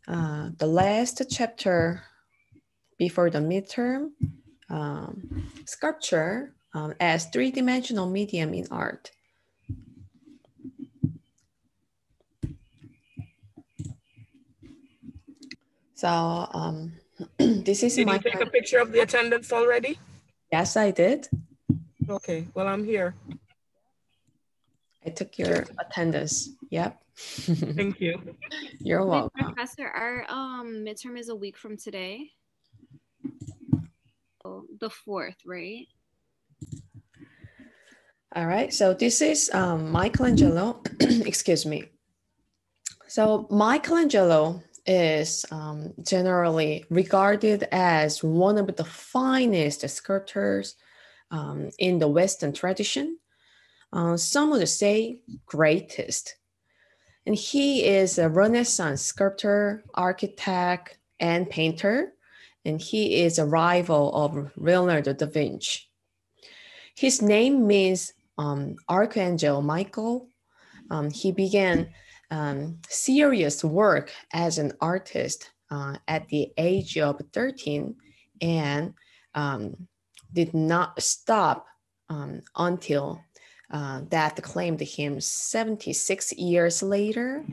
the last chapter before the midterm, sculpture as three-dimensional medium in art. So this is Did you take a picture of the attendance already? Yes, I did. Okay, well, I'm here. I took your attendance. Yep. Thank you. You're welcome. Professor, our midterm is a week from today. The 4th, right? All right, so this is Michelangelo. Excuse me. So Michelangelo is generally regarded as one of the finest sculptors in the Western tradition. Some would say greatest. And he is a Renaissance sculptor, architect, and painter. And he is a rival of Leonardo da Vinci. His name means Archangel Michael. He began serious work as an artist at the age of 13 and did not stop until that claimed him 76 years later.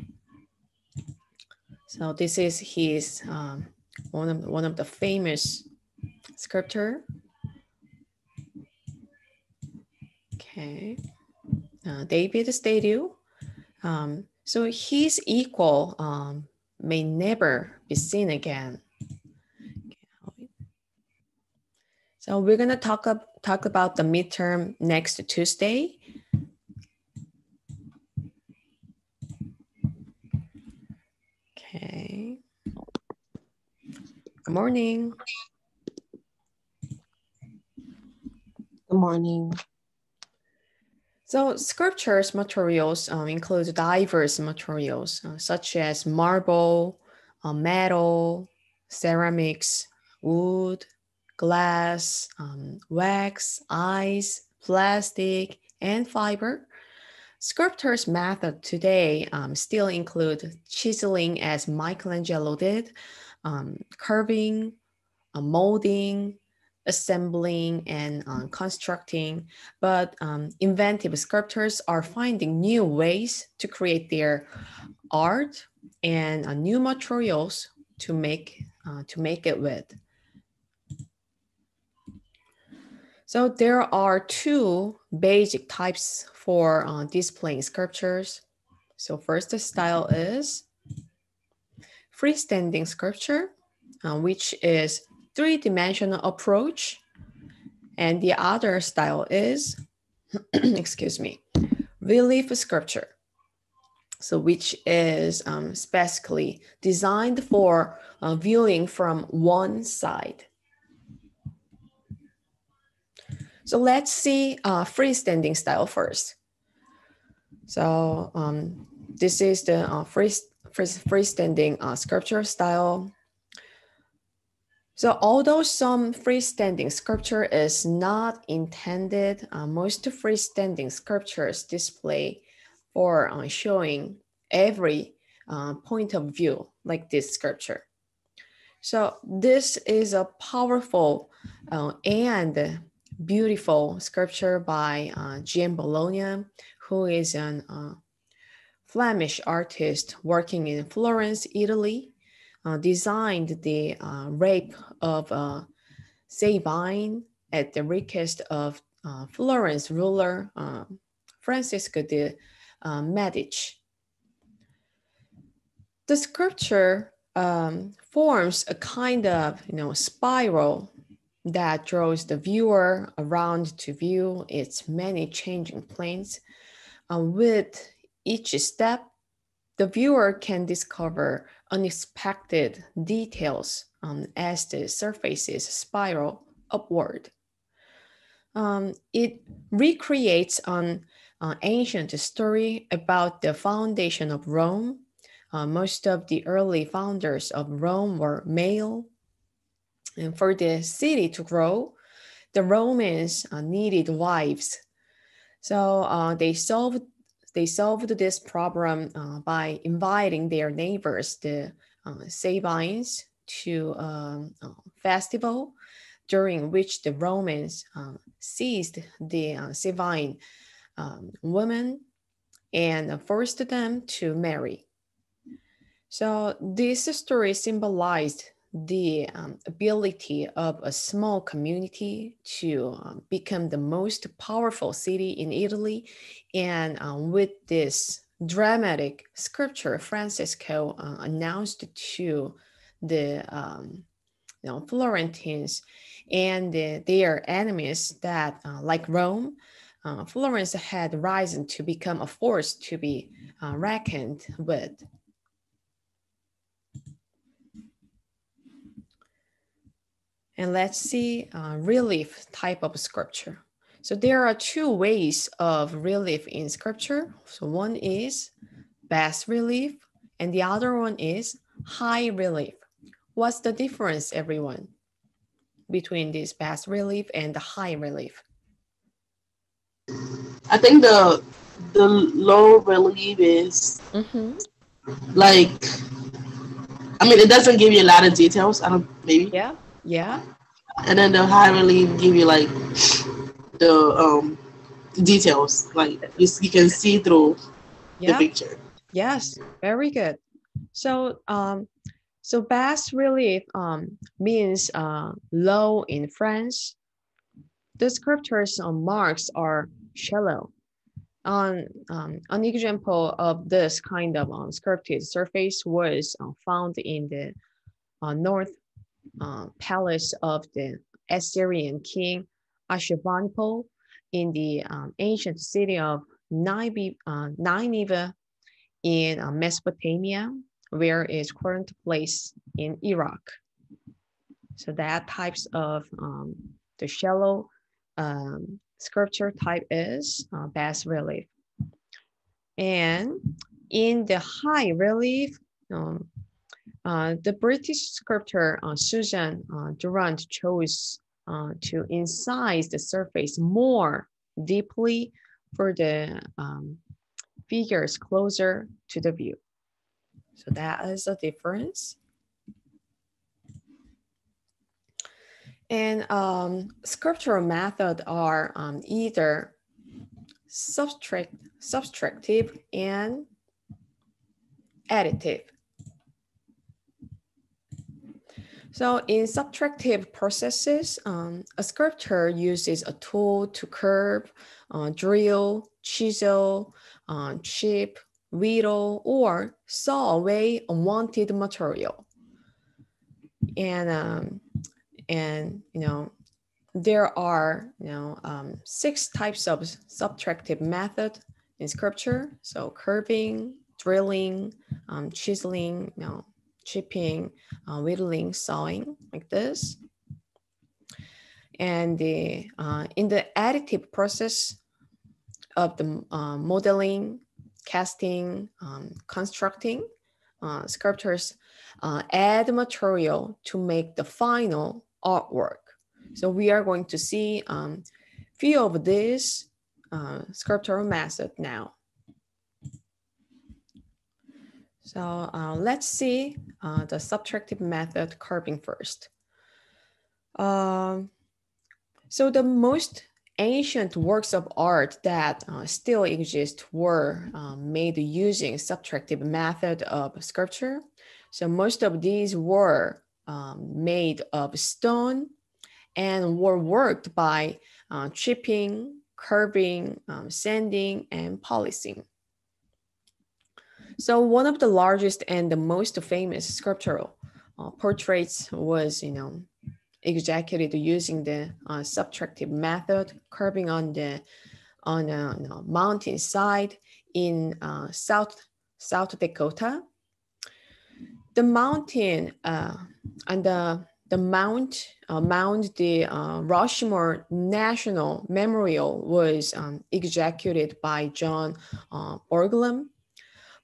So this is his one of the famous sculptor. Okay, David statue. So his equal may never be seen again. So we're gonna talk about the midterm next Tuesday. Okay. Good morning. Good morning. So sculptures materials include diverse materials such as marble, metal, ceramics, wood, glass, wax, ice, plastic, and fiber. Sculptors' method today still include chiseling as Michelangelo did, carving, molding, assembling, and constructing, but inventive sculptors are finding new ways to create their art and new materials to make it with. So there are two basic types for displaying sculptures. So first style is freestanding sculpture, which is three-dimensional approach. And the other style is, excuse me, relief sculpture. So which is specifically designed for viewing from one side. So let's see freestanding style first. So this is the freestanding sculpture style. So although some freestanding sculpture is not intended, most freestanding sculptures display for showing every point of view like this sculpture. So this is a powerful and beautiful sculpture by Gian Bologna, who is an Flemish artist working in Florence, Italy. Designed the rape of Sabine at the request of Florence ruler Francisco de Medici. The sculpture forms a kind of spiral that draws the viewer around to view its many changing planes. With each step, the viewer can discover unexpected details as the surfaces spiral upward. It recreates an ancient story about the foundation of Rome. Most of the early founders of Rome were male. And for the city to grow, the Romans needed wives. So they solved this problem by inviting their neighbors, the Sabines to festival during which the Romans seized the Sabine women and forced them to marry. So this story symbolized the ability of a small community to become the most powerful city in Italy. And with this dramatic scripture, Francisco announced to the Florentines and their enemies that, like Rome, Florence had risen to become a force to be reckoned with. And let's see relief type of sculpture. So there are two ways of relief in sculpture. So one is bas relief and the other one is high relief. What's the difference, everyone, between this bas relief and the high relief? I think the low relief is like, I mean, it doesn't give you a lot of details. I don't, maybe. Yeah. And then the high relief give you like the details, like you can see through the picture. Yes, very good. So so bas relief means low in French. The sculpture's marks are shallow. An example of this kind of sculpted surface was found in the north palace of the Assyrian king Ashurbanipal in the ancient city of Nineveh in Mesopotamia, where is current place in Iraq. So that types of the shallow sculpture type is bas relief. And in the high relief, the British sculptor Susan Durant chose to incise the surface more deeply for the figures closer to the view. So that is a difference. And sculptural methods are either subtractive and additive. So in subtractive processes, a sculptor uses a tool to curve, drill, chisel, chip, whittle, or saw away unwanted material. And there are 6 types of subtractive method in sculpture. So curving, drilling, chiseling, chipping, whittling, sawing, like this. And in the additive process of the modeling, casting, constructing, sculptors add material to make the final artwork. So we are going to see few of these sculptural methods now. So let's see the subtractive method curving first. So the most ancient works of art that still exist were made using subtractive method of sculpture. So most of these were made of stone and were worked by chipping, curving, sanding, and polishing. So one of the largest and the most famous sculptural portraits was, executed using the subtractive method, curving on a mountain side in South Dakota. The mountain and the mound, the Rushmore National Memorial was executed by John Borglum.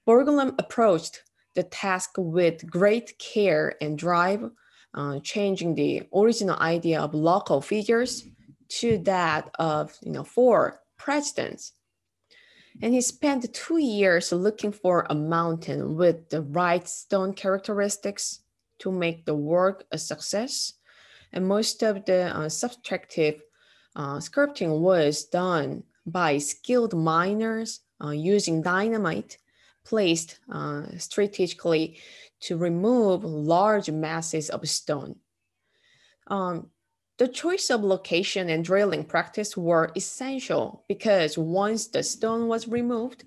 Borglum approached the task with great care and drive, changing the original idea of local figures to that of 4 presidents. And he spent 2 years looking for a mountain with the right stone characteristics to make the work a success. And most of the subtractive sculpting was done by skilled miners using dynamite placed strategically to remove large masses of stone. The choice of location and drilling practice were essential because once the stone was removed,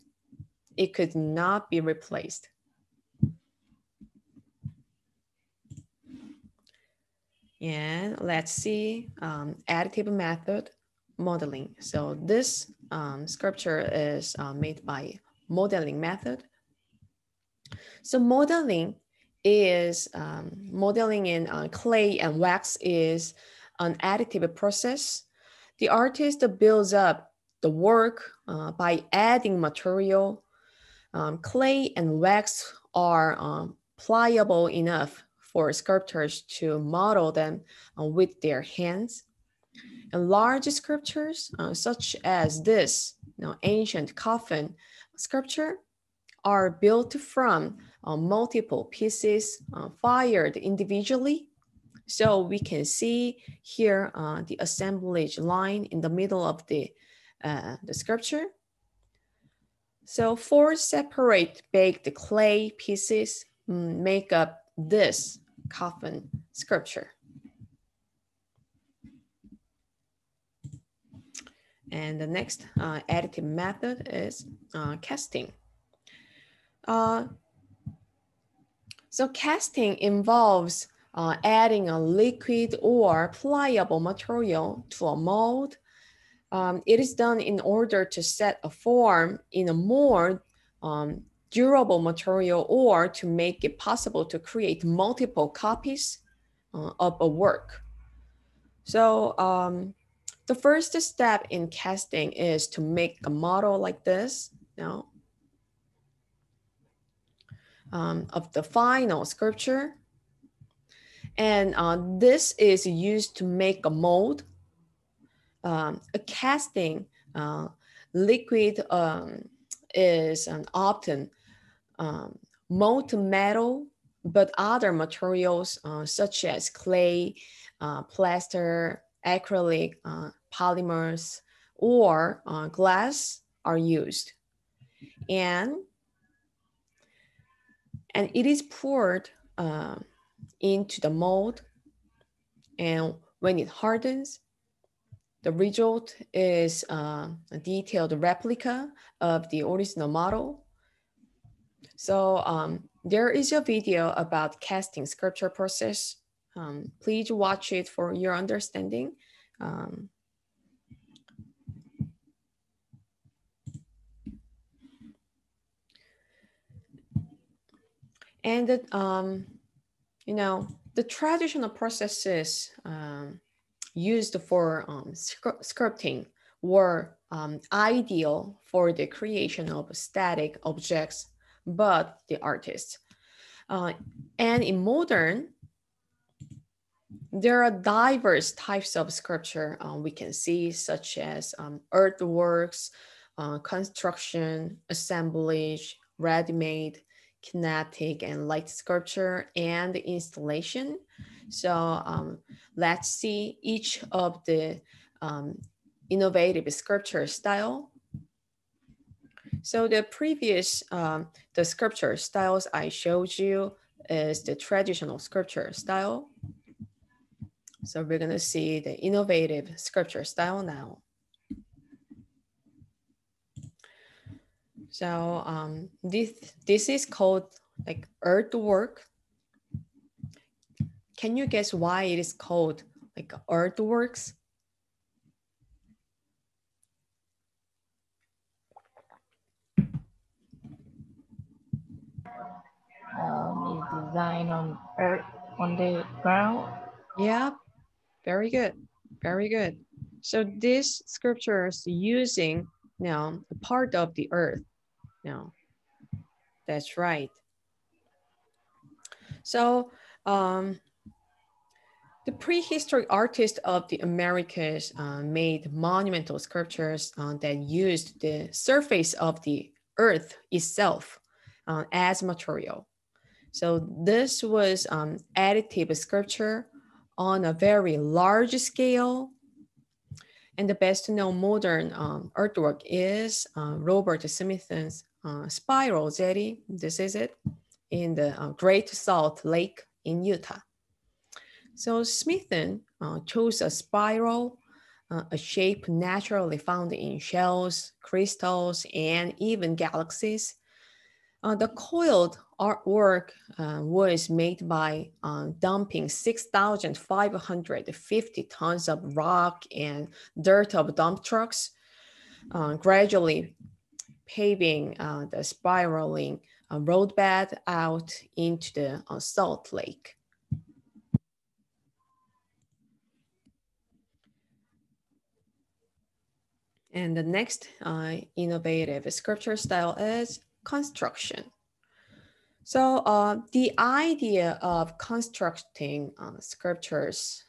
it could not be replaced. And let's see, additive method modeling. So this sculpture is made by modeling method. So modeling is, modeling in clay and wax is an additive process. The artist builds up the work by adding material. Clay and wax are pliable enough for sculptors to model them with their hands. And large sculptures, such as this ancient coffin sculpture, are built from multiple pieces fired individually. So we can see here the assemblage line in the middle of the sculpture. So 4 separate baked clay pieces make up this coffin sculpture. And the next additive method is casting. So casting involves adding a liquid or pliable material to a mold. It is done in order to set a form in a more durable material or to make it possible to create multiple copies of a work. So the first step in casting is to make a model like this, of the final sculpture. And this is used to make a mold. A casting liquid is often molten metal, but other materials such as clay, plaster, acrylic, polymers, or glass are used. And it is poured into the mold, and when it hardens, the result is a detailed replica of the original model. So there is a video about casting sculpture process. Please watch it for your understanding. And the traditional processes used for sculpting were ideal for the creation of static objects, but the artists. And in modern, there are diverse types of sculpture we can see, such as earthworks, construction, assemblage, ready-made, kinetic and light sculpture, and installation. So let's see each of the innovative sculpture style. So the previous, the sculpture styles I showed you is the traditional sculpture style. So we're gonna see the innovative sculpture style now. So this is called like earthwork. Can you guess why it is called like earthworks? Is designed on earth, on the ground. Yeah, very good, very good. So this sculpture is using a part of the earth. That's right. So The prehistoric artists of the Americas made monumental sculptures that used the surface of the earth itself as material. So this was additive sculpture on a very large scale. And the best known modern artwork is Robert Smithson's Spiral Jetty. This is it in the Great Salt Lake in Utah. So Smithson chose a spiral, a shape naturally found in shells, crystals, and even galaxies. The coiled artwork was made by dumping 6,550 tons of rock and dirt of dump trucks, gradually paving the spiraling roadbed out into the Salt Lake. And the next innovative sculpture style is construction. So the idea of constructing sculptures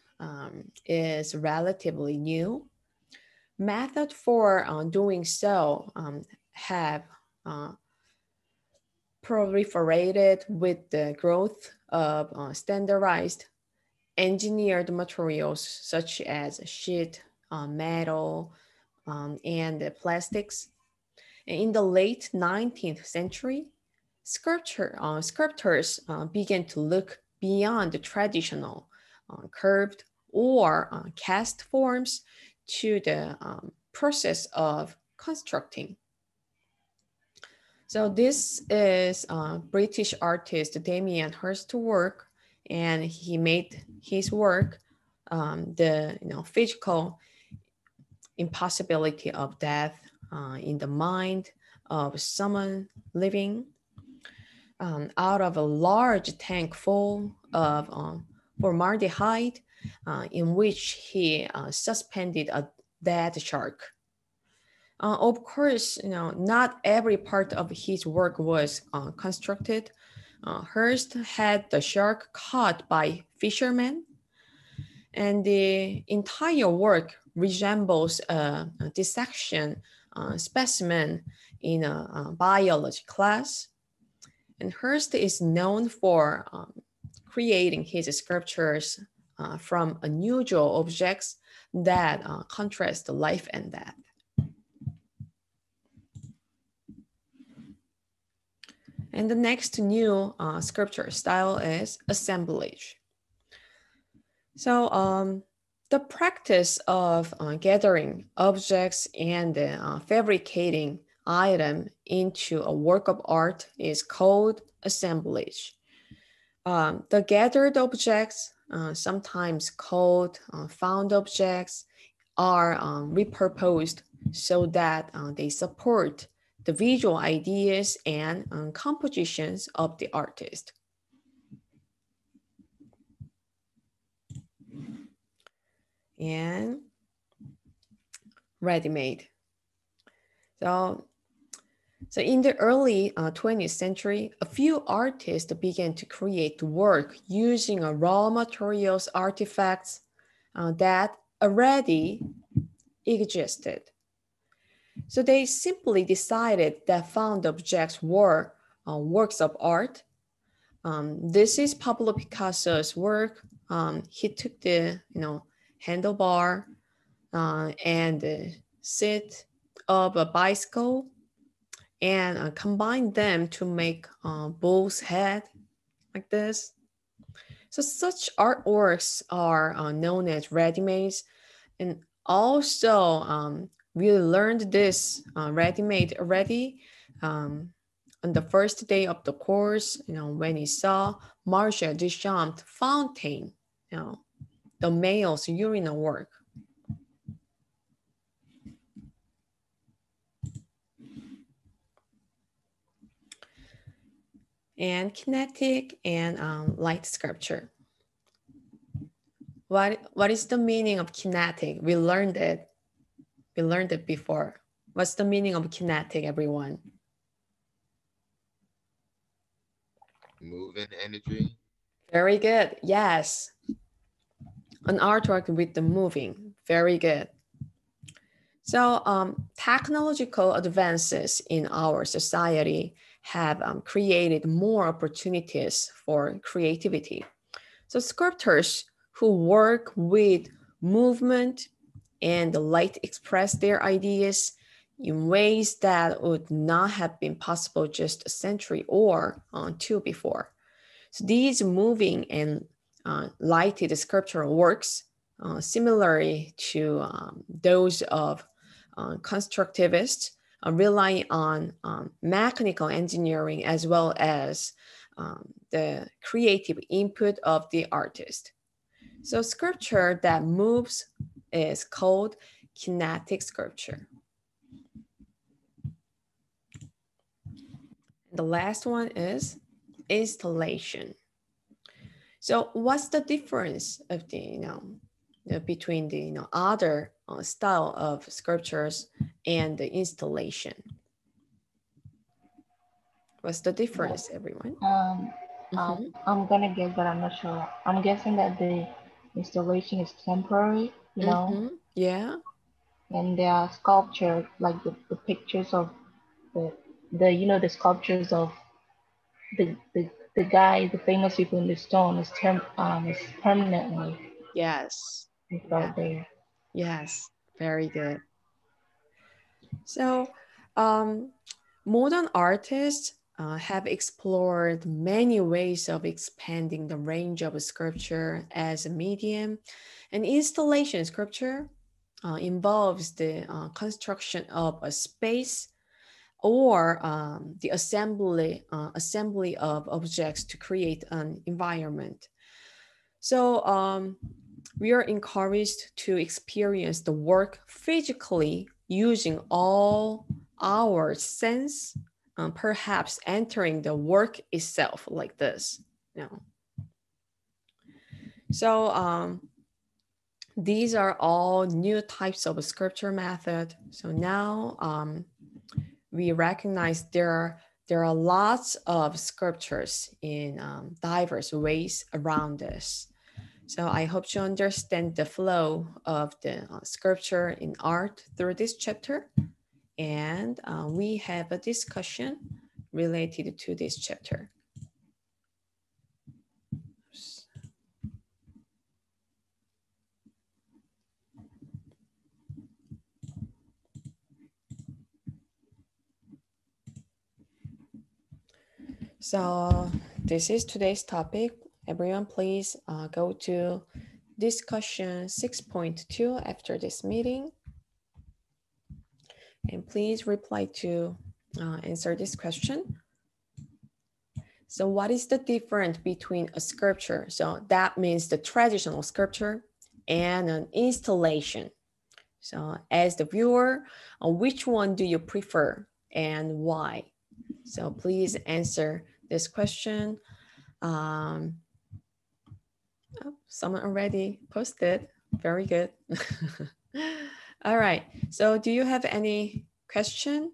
is relatively new. Method for doing so have proliferated with the growth of standardized engineered materials such as sheet, metal, and plastics. In the late 19th century, sculptors began to look beyond the traditional curved or cast forms to the process of constructing. So this is British artist Damien Hirst's work, and he made his work the physical impossibility of death in the mind of someone living out of a large tank full of formaldehyde in which he suspended a dead shark. Of course, not every part of his work was constructed. Hirst had the shark caught by fishermen, and the entire work resembles a dissection specimen in a biology class. And Hirst is known for creating his sculptures from unusual objects that contrast life and death. And the next new sculpture style is assemblage. So the practice of gathering objects and fabricating item into a work of art is called assemblage. The gathered objects, sometimes called found objects, are repurposed so that they support the visual ideas and compositions of the artist. And ready-made. So in the early 20th century, a few artists began to create work using raw materials artifacts that already existed. So they simply decided that found objects were works of art. This is Pablo Picasso's work. He took the handlebar and the seat of a bicycle and combined them to make bull's head like this. So such artworks are known as ready-mades, and also we learned this ready-made already on the first day of the course, when he saw Marcel Duchamp's fountain, the male's urinal work. And kinetic and light sculpture. What is the meaning of kinetic? We learned it. We learned it before. What's the meaning of kinetic, everyone? Moving energy. Very good. Yes. an artwork with the moving. Very good. So technological advances in our society have created more opportunities for creativity. So sculptors who work with movement and the light express their ideas in ways that would not have been possible just a century or two before. So these moving and lighted sculptural works, similarly to those of constructivists, rely on mechanical engineering as well as the creative input of the artist. So sculpture that moves is called kinetic sculpture. The last one is installation. So what's the difference of between the other style of sculptures and the installation? What's the difference, everyone? I'm gonna guess, but I'm not sure. I'm guessing that the installation is temporary, you know, Yeah. and there are sculpture like the pictures of the sculptures of the guy, the famous people in the stone is permanently Yes. out there. Yes. Very good. So modern artists have explored many ways of expanding the range of sculpture as a medium. And installation sculpture involves the construction of a space or the assembly of objects to create an environment. So we are encouraged to experience the work physically using all our sense, perhaps entering the work itself like this. So these are all new types of sculpture method. So now we recognize there are lots of sculptures in diverse ways around us. So I hope you understand the flow of the sculpture in art through this chapter. And we have a discussion related to this chapter. So this is today's topic. Everyone, please go to discussion 6.2 after this meeting. And please reply to answer this question. So what is the difference between a sculpture? So that means the traditional sculpture and an installation. So as the viewer, which one do you prefer and why? So please answer this question. Someone already posted. Very good. All right. So do you have any question